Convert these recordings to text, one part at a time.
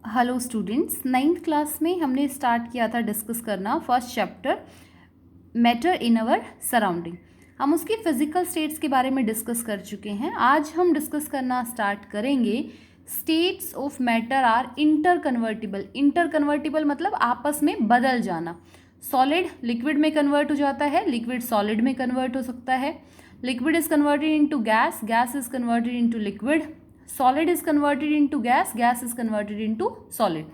Hello students, ninth class में हमने start किया था डिस्कस करना first chapter matter in our surrounding. हम उसकी फिजिकल स्टेट्स के बारे में डिस्कस कर चुके हैं। आज हम डिस्कस करना स्टार्ट करेंगे states of matter are interconvertible. Interconvertible मतलब आपस में बदल जाना। सॉलिड लिक्विड में कन्वर्ट हो जाता है, लिक्विड सॉलिड में कन्वर्ट हो सकता है, liquid is converted into gas, gas is converted into liquid, solid is converted into gas, gas is converted into solid.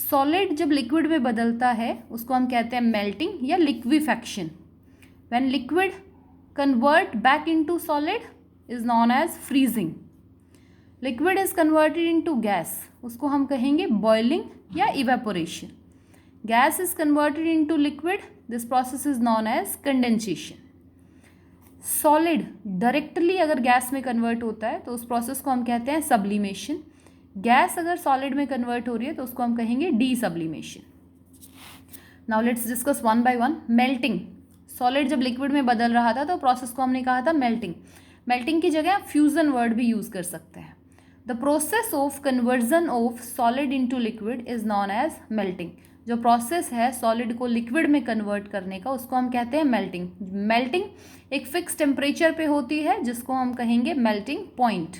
Solid जब लिक्विड में बदलता है उसको हम कहते हैं मेल्टिंग या liquefaction. When liquid convert back into solid is known as freezing. Liquid is converted into gas, उसको हम कहेंगे बॉइलिंग या evaporation. Gas is converted into liquid, this process is known as condensation. Solid directly अगर gas में convert होता है तो उस प्रोसेस को हम कहते हैं सब्लिमेशन। गैस अगर सॉलिड में कन्वर्ट हो रही है तो उसको हम कहेंगे D sublimation. Now let's discuss one by one. Melting, solid जब लिक्विड में बदल रहा था तो प्रोसेस को हमने कहा था मेल्टिंग। मेल्टिंग की जगह आप फ्यूजन वर्ड भी यूज कर सकते हैं। The process of conversion of solid into liquid is known as melting. जो प्रोसेस है सॉलिड को लिक्विड में कन्वर्ट करने का उसको हम कहते हैं मेल्टिंग। मेल्टिंग एक फिक्स टेम्परेचर पे होती है जिसको हम कहेंगे melting point.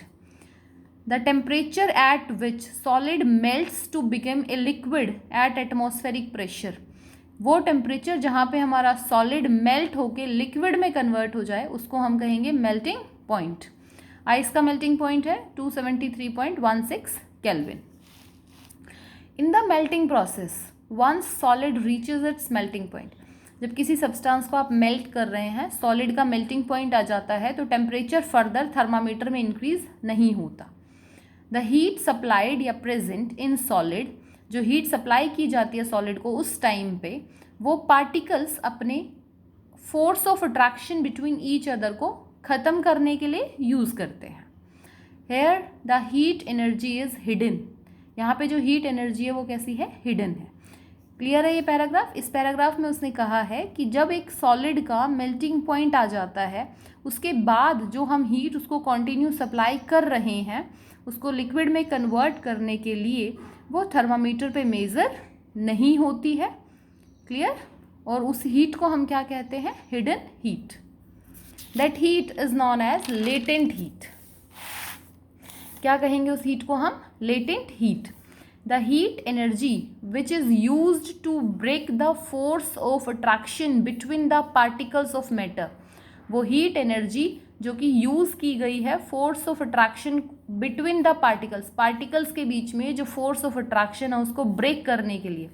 The temperature at which solid melts to become a liquid at atmospheric pressure, वो टेम्परेचर जहाँ पे हमारा सॉलिड मेल्ट होके लिक्विड में कन्वर्ट हो जाए उसको हम कहेंगे मेल्टिंग पॉइंट। आइस का मेल्टिंग पॉइंट है 273.16 kelvin. In the melting process once solid reaches its melting point, जब किसी सब्सटेंस को आप मेल्ट कर रहे हैं, सॉलिड का मेल्टिंग पॉइंट आ जाता है तो टेम्परेचर फर्दर थर्मामीटर में इंक्रीज नहीं होता। द हीट सप्लाइड या प्रेजेंट इन सॉलिड, जो हीट सप्लाई की जाती है सॉलिड को उस टाइम पे, वो पार्टिकल्स अपने force of attraction between each other को ख़त्म करने के लिए यूज़ करते हैं। Here the heat energy is hidden, यहाँ पे जो हीट एनर्जी है वो कैसी है, हिडन है। क्लियर है ये पैराग्राफ। इस पैराग्राफ में उसने कहा है कि जब एक सॉलिड का मेल्टिंग पॉइंट आ जाता है उसके बाद जो हम हीट उसको कंटिन्यू सप्लाई कर रहे हैं उसको लिक्विड में कन्वर्ट करने के लिए वो थर्मामीटर पे मेज़र नहीं होती है। क्लियर। और उस हीट को हम क्या कहते हैं, hidden heat. That heat is known as latent heat. क्या कहेंगे उस हीट को हम, latent heat. The heat energy which is used to break the force of attraction between the particles of matter, वो heat energy जो कि use की गई है force of attraction between the particles, particles के बीच में जो फोर्स ऑफ अट्रैक्शन है उसको ब्रेक करने के लिए,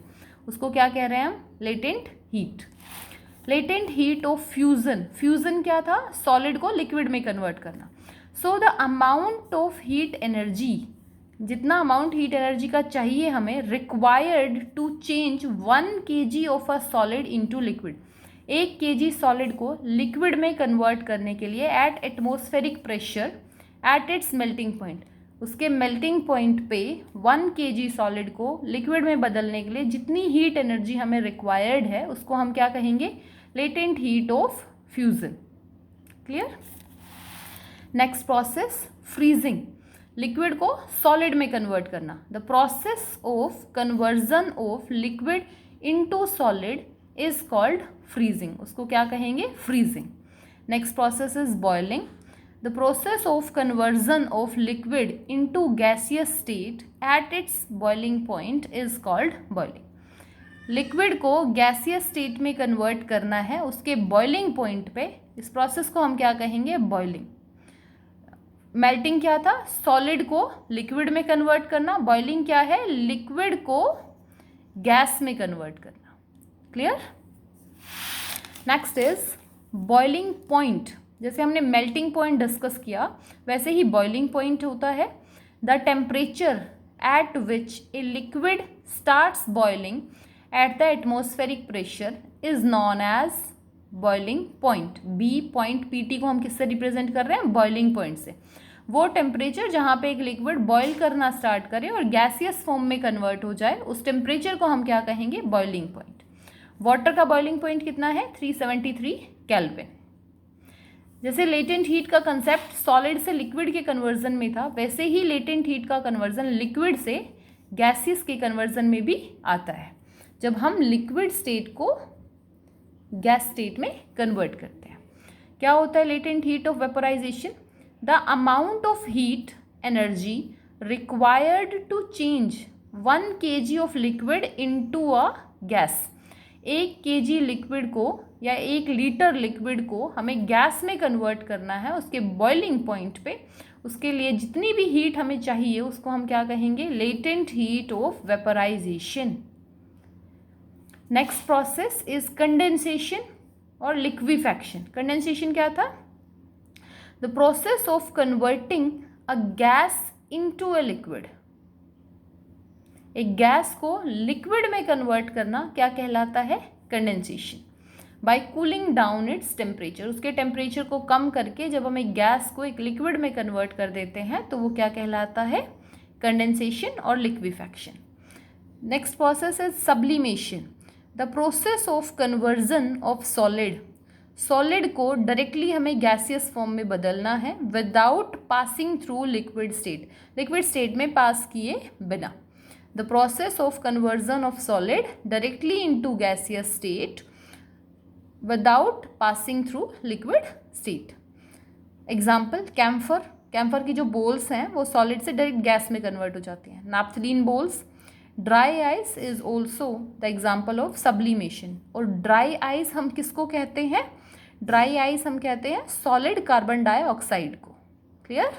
उसको क्या कह रहे हैं हम, latent heat. Latent heat of fusion, fusion क्या था, सॉलिड को लिक्विड में कन्वर्ट करना। So the amount of heat energy, जितना अमाउंट हीट एनर्जी का चाहिए हमें, required to change 1 kg of a solid into liquid, 1 kg solid को लिक्विड में कन्वर्ट करने के लिए at atmospheric pressure at its melting point, उसके मेल्टिंग पॉइंट पे 1 kg सॉलिड को लिक्विड में बदलने के लिए जितनी हीट एनर्जी हमें रिक्वायर्ड है उसको हम क्या कहेंगे, latent heat of fusion. Clear. Next process, freezing, liquid को सॉलिड में कन्वर्ट करना। The process of conversion of liquid into solid is called freezing, उसको क्या कहेंगे, freezing. Next process is boiling. The process of conversion of liquid into gaseous state at its boiling point is called boiling. Liquid को gaseous state में convert करना है उसके boiling point पे, इस प्रोसेस को हम क्या कहेंगे, बॉइलिंग। मेल्टिंग क्या था, सॉलिड को लिक्विड में कन्वर्ट करना। बॉइलिंग क्या है, लिक्विड को गैस में कन्वर्ट करना। Clear. Next is boiling point. जैसे हमने मेल्टिंग पॉइंट डिस्कस किया वैसे ही बॉइलिंग पॉइंट होता है। The temperature at which a liquid starts boiling at the atmospheric pressure is known as boiling point. B point P T को हम किससे represent कर रहे हैं, बॉइलिंग पॉइंट से। वो टेम्परेचर जहाँ पे एक लिक्विड बॉईल करना स्टार्ट करे और गैसियस फॉर्म में कन्वर्ट हो जाए उस टेम्परेचर को हम क्या कहेंगे, बॉइलिंग पॉइंट। वाटर का बॉइलिंग पॉइंट कितना है, 373 केल्विन। जैसे लेटेंट हीट का कंसेप्ट सॉलिड से लिक्विड के कन्वर्जन में था वैसे ही लेटेंट हीट का कन्वर्जन लिक्विड से गैसियस के कन्वर्जन में भी आता है, जब हम लिक्विड स्टेट को गैस स्टेट में कन्वर्ट करते हैं। क्या होता है latent heat of vaporisation? The amount of heat energy required to change 1 kg of liquid into a gas. 1 kg liquid को या 1 लीटर लिक्विड को हमें गैस में कन्वर्ट करना है उसके बॉइलिंग पॉइंट पे। उसके लिए जितनी भी हीट हमें चाहिए उसको हम क्या कहेंगे? Latent heat of vaporisation. Next process is condensation और लिक्विफैक्शन। कंडेंसेशन क्या था? The process of converting a gas into a liquid. एक गैस को लिक्विड में कन्वर्ट करना क्या कहलाता है? Condensation. By cooling down its temperature, उसके टेम्परेचर को कम करके जब हम एक गैस को एक लिक्विड में कन्वर्ट कर देते हैं तो वो क्या कहलाता है? कंडेंसेशन और liquefaction. Next process is sublimation, the process of conversion of solid को डायरेक्टली हमें गैसियस फॉर्म में बदलना है without passing through liquid state में पास किए बिना। The process of conversion of solid directly into gaseous state without passing through liquid state. Example, camphor की जो बोल्स हैं वो सॉलिड से डायरेक्ट गैस में कन्वर्ट हो जाती हैं। Naphthalene balls. Dry ice is also the example of sublimation. और ड्राई आइस हम किसको कहते हैं? ड्राई आइस हम कहते हैं सॉलिड कार्बन डाइऑक्साइड को। क्लियर?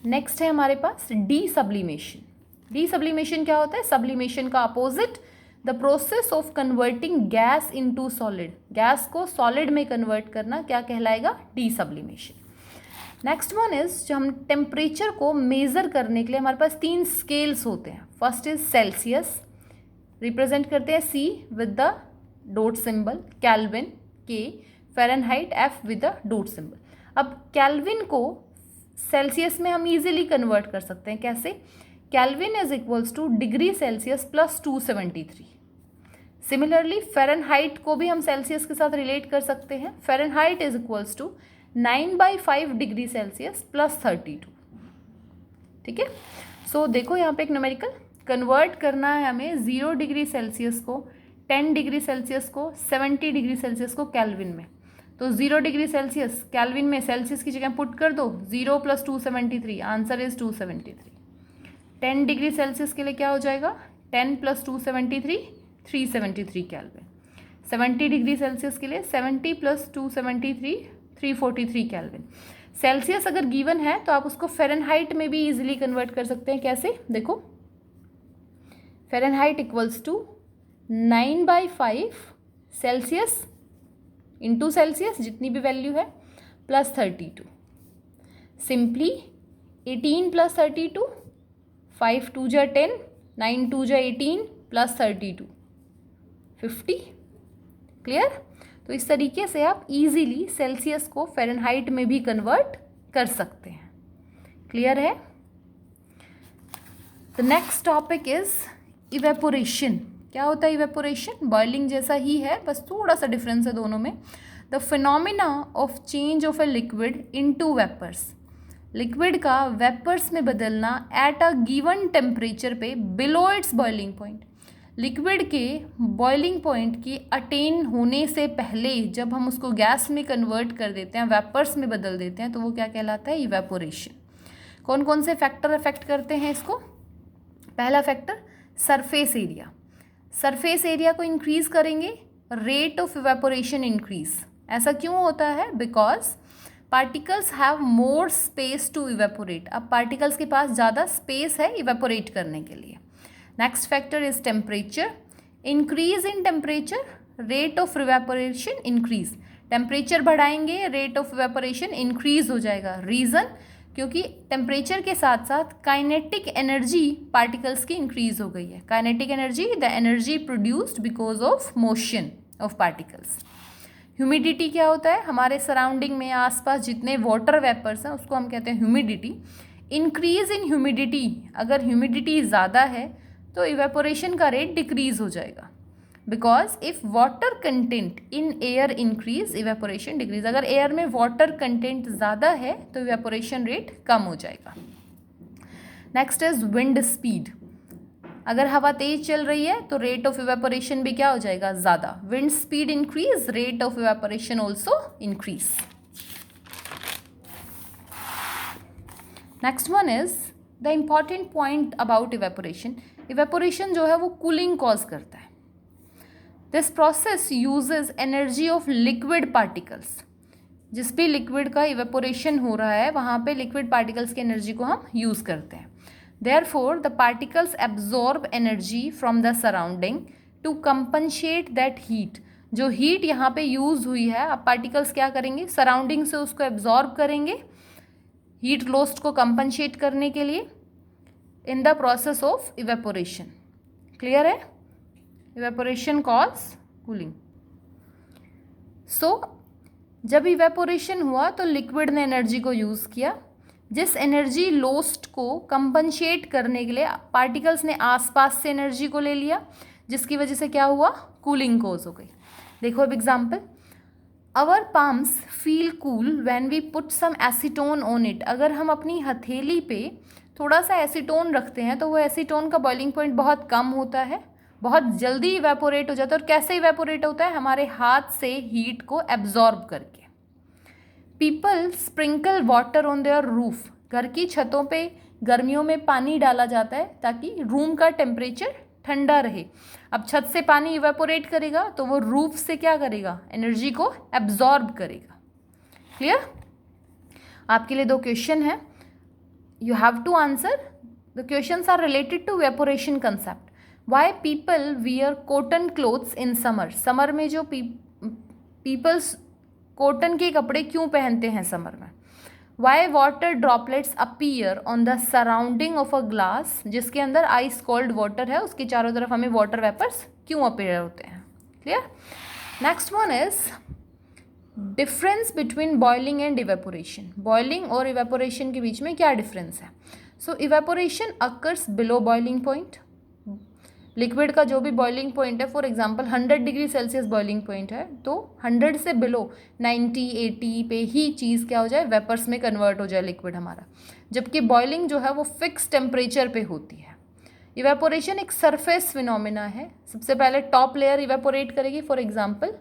नेक्स्ट है हमारे पास डीसब्लिमेशन। डीसब्लिमेशन क्या होता है? सब्लिमेशन का opposite, the process of converting gas into solid. Gas को सॉलिड में कन्वर्ट करना क्या कहलाएगा? डीसब्लिमेशन। नेक्स्ट वन इज, जो हम टेम्परेचर को मेज़र करने के लिए हमारे पास 3 स्केल्स होते हैं। फर्स्ट इज सेल्सियस, रिप्रेजेंट करते हैं C with the dot symbol, kelvin K, Fahrenheit F with the dot symbol. अब केल्विन को सेल्सियस में हम इजीली कन्वर्ट कर सकते हैं। कैसे? Kelvin is equals two degree Celsius plus 273। Similarly Fahrenheit को भी हम सेल्सियस के साथ रिलेट कर सकते हैं। Fahrenheit is equals to 9/5 degree Celsius plus 32। ठीक है? सो देखो यहाँ पे एक न्यूमेरिकल कन्वर्ट करना है हमें 0 डिग्री सेल्सियस को, 10 डिग्री सेल्सियस को, 70 डिग्री सेल्सियस को केल्विन में। तो 0 डिग्री सेल्सियस केल्विन में सेल्सियस की जगह पुट कर दो, 0 + 273, आंसर इज 273। 10 डिग्री सेल्सियस के लिए क्या हो जाएगा? 10 + 273, 373 केल्विन। 70 डिग्री सेल्सियस के लिए 70 + 273, 343 केल्विन। सेल्सियस अगर गिवन है तो आप उसको फ़ारेनहाइट में भी इजीली कन्वर्ट कर सकते हैं। कैसे? देखो, Fahrenheit equals to 9/5 Celsius into Celsius जितनी भी वैल्यू है प्लस 32। सिंपली 18 + 32, 5 2 जा 10, 9 2 जा 18 प्लस 32, 50। क्लियर? तो इस तरीके से आप इजीली सेल्सियस को फ़ारेनहाइट में भी कन्वर्ट कर सकते हैं। क्लियर है? The next topic is evaporation. क्या होता है इवेपोरेशन? बॉइलिंग जैसा ही है, बस थोड़ा सा डिफरेंस है दोनों में। The phenomena of change of a liquid into vapours. Liquid का वेपर्स में बदलना एट अ गिवन टेम्परेचर पे below its boiling point. Liquid के बॉइलिंग पॉइंट की अटेन होने से पहले जब हम उसको गैस में कन्वर्ट कर देते हैं, वेपर्स में बदल देते हैं, तो वो क्या कहलाता है? इवेपोरेशन। कौन कौन से फैक्टर अफेक्ट करते हैं इसको? पहला factor surface area. Surface area को इंक्रीज करेंगे, रेट ऑफ इवेपोरेशन इंक्रीज। ऐसा क्यों होता है? Because particles have more space to evaporate. अब पार्टिकल्स के पास ज़्यादा स्पेस है इवेपोरेट करने के लिए। Next factor is temperature. Increase in temperature, rate of evaporation increase. Temperature बढ़ाएंगे, रेट ऑफ इवेपोरेशन इंक्रीज हो जाएगा। रीज़न? क्योंकि टेम्परेचर के साथ साथ काइनेटिक एनर्जी पार्टिकल्स की इंक्रीज हो गई है। Kinetic energy, the energy produced because of motion of particles. Humidity क्या होता है? हमारे सराउंडिंग में आसपास जितने वाटर वेपर्स हैं उसको हम कहते हैं ह्यूमिडिटी। इंक्रीज इन ह्यूमिडिटी, अगर ह्यूमिडिटी ज़्यादा है तो इवेपोरेशन का रेट डिक्रीज हो जाएगा। Because if water content in air increase evaporation decrease. अगर एयर में वाटर कंटेंट ज़्यादा है तो इवेपोरेशन रेट कम हो जाएगा। Next is wind speed. अगर हवा तेज चल रही है तो रेट ऑफ इवेपोरेशन भी क्या हो जाएगा, ज़्यादा। Wind speed increase, rate of evaporation also increase. Next one is the important point about evaporation. Evaporation जो है वो कूलिंग कॉज करता है। This process uses energy of liquid particles. जिस भी लिक्विड का इवेपोरेशन हो रहा है वहाँ पे लिक्विड पार्टिकल्स की एनर्जी को हम यूज़ करते हैं। Therefore, the particles absorb energy from the surrounding to compensate that heat. जो हीट यहाँ पे यूज़ हुई है, अब पार्टिकल्स क्या करेंगे, सराउंडिंग से उसको एब्जॉर्ब करेंगे हीट लॉस्ट को कंपनसेट करने के लिए in the process of evaporation. Clear है? Evaporation cause cooling. सो जब इवेपोरेशन हुआ तो लिक्विड ने एनर्जी को यूज़ किया। जिस एनर्जी लॉस्ट को कंपनसेट करने के लिए पार्टिकल्स ने आसपास से एनर्जी को ले लिया, जिसकी वजह से क्या हुआ, कूलिंग कॉज हो गई। देखो अब example, our palms feel cool when we put some acetone on it. अगर हम अपनी हथेली पे थोड़ा सा एसीटोन रखते हैं तो वो एसीटोन का बॉइलिंग पॉइंट बहुत कम होता है, बहुत जल्दी इवेपोरेट हो जाता है। और कैसे इवेपोरेट होता है, हमारे हाथ से हीट को एब्जॉर्ब करके। People sprinkle water on their roof. घर की छतों पे गर्मियों में पानी डाला जाता है ताकि रूम का टेम्परेचर ठंडा रहे। अब छत से पानी इवेपोरेट करेगा तो वो रूफ से क्या करेगा, एनर्जी को एब्जॉर्ब करेगा। क्लियर? आपके लिए दो क्वेश्चन है, you have to answer. The questions are related to evaporation concept. Why people wear cotton clothes in summer. Summer में जो पीपल्स कॉटन के कपड़े क्यों पहनते हैं समर में। Y water droplets appear on the surrounding of a glass. जिसके अंदर आइस कोल्ड वाटर है उसके चारों तरफ हमें वाटर वेपर्स क्यों अपीयर होते हैं। Clear? Next one is difference between boiling and evaporation. Boiling और इवेपोरेशन के बीच में क्या डिफरेंस है। So evaporation occurs below boiling point. Liquid का जो भी बॉइलिंग पॉइंट है, for example 100 degree Celsius boiling point है तो 100 से बिलो 90 80 पे ही चीज़ क्या हो जाए, वेपर्स में कन्वर्ट हो जाए लिक्विड हमारा। जबकि बॉइलिंग जो है वो फिक्स टेम्परेचर पे होती है। इवेपोरेशन एक सरफेस फिनोमिना है। सबसे पहले टॉप लेयर इवेपोरेट करेगी। फॉर एग्जांपल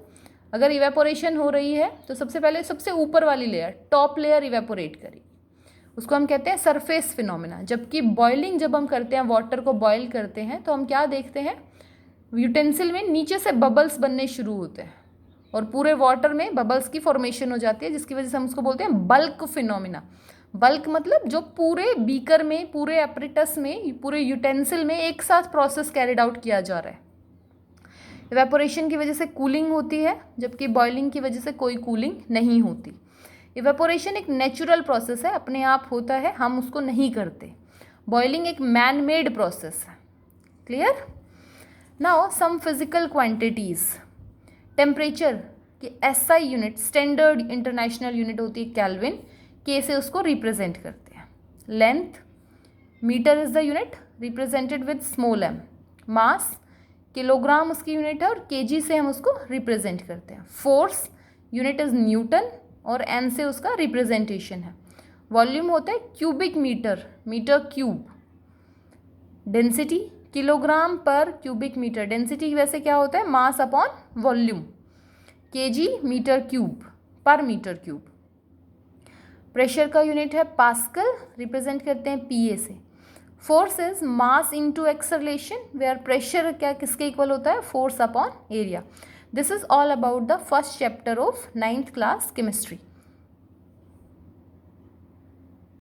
अगर इवेपोरेशन हो रही है तो सबसे पहले सबसे यूपर वाली लेयर, टॉप लेयर इवेपोरेट करेगी, उसको हम कहते हैं सरफेस फिनोमिना। जबकि बॉइलिंग जब हम करते हैं, वाटर को बॉयल करते हैं तो हम क्या देखते हैं, यूटेंसिल में नीचे से बबल्स बनने शुरू होते हैं और पूरे वाटर में बबल्स की फॉर्मेशन हो जाती है, जिसकी वजह से हम उसको बोलते हैं बल्क फिनोमिना। बल्क मतलब जो पूरे बीकर में, पूरे एपरेटस में, पूरे यूटेंसिल में एक साथ प्रोसेस कैरिड आउट किया जा रहा है। इवेपोरेशन की वजह से कूलिंग होती है, जबकि बॉइलिंग की वजह से कोई कूलिंग नहीं होती। इवेपोरेशन एक नेचुरल प्रोसेस है, अपने आप होता है, हम उसको नहीं करते। बॉइलिंग एक मैन मेड प्रोसेस है। Clear? Now some physical quantities. Temperature की SI unit, standard international unit होती है केल्विन, के से उसको रिप्रेजेंट करते हैं। Length, metre is the unit represented with small M. Mass, kilogram उसकी यूनिट है और केजी से हम उसको रिप्रेजेंट करते हैं। फोर्स यूनिट इज़ न्यूटन और एन से उसका रिप्रेजेंटेशन है। वॉल्यूम होता है cubic metre, metre cube. Density kilogram पर क्यूबिक मीटर। डेंसिटी वैसे क्या होता है, mass upon volume. Kg metre cube पर मीटर क्यूब। प्रेशर का यूनिट है पास्कल, रिप्रेजेंट करते हैं पीए से। Force is mass into acceleration, where pressure क्या किसके इक्वल होता है, force upon area. This is all about the first chapter of 9th class chemistry.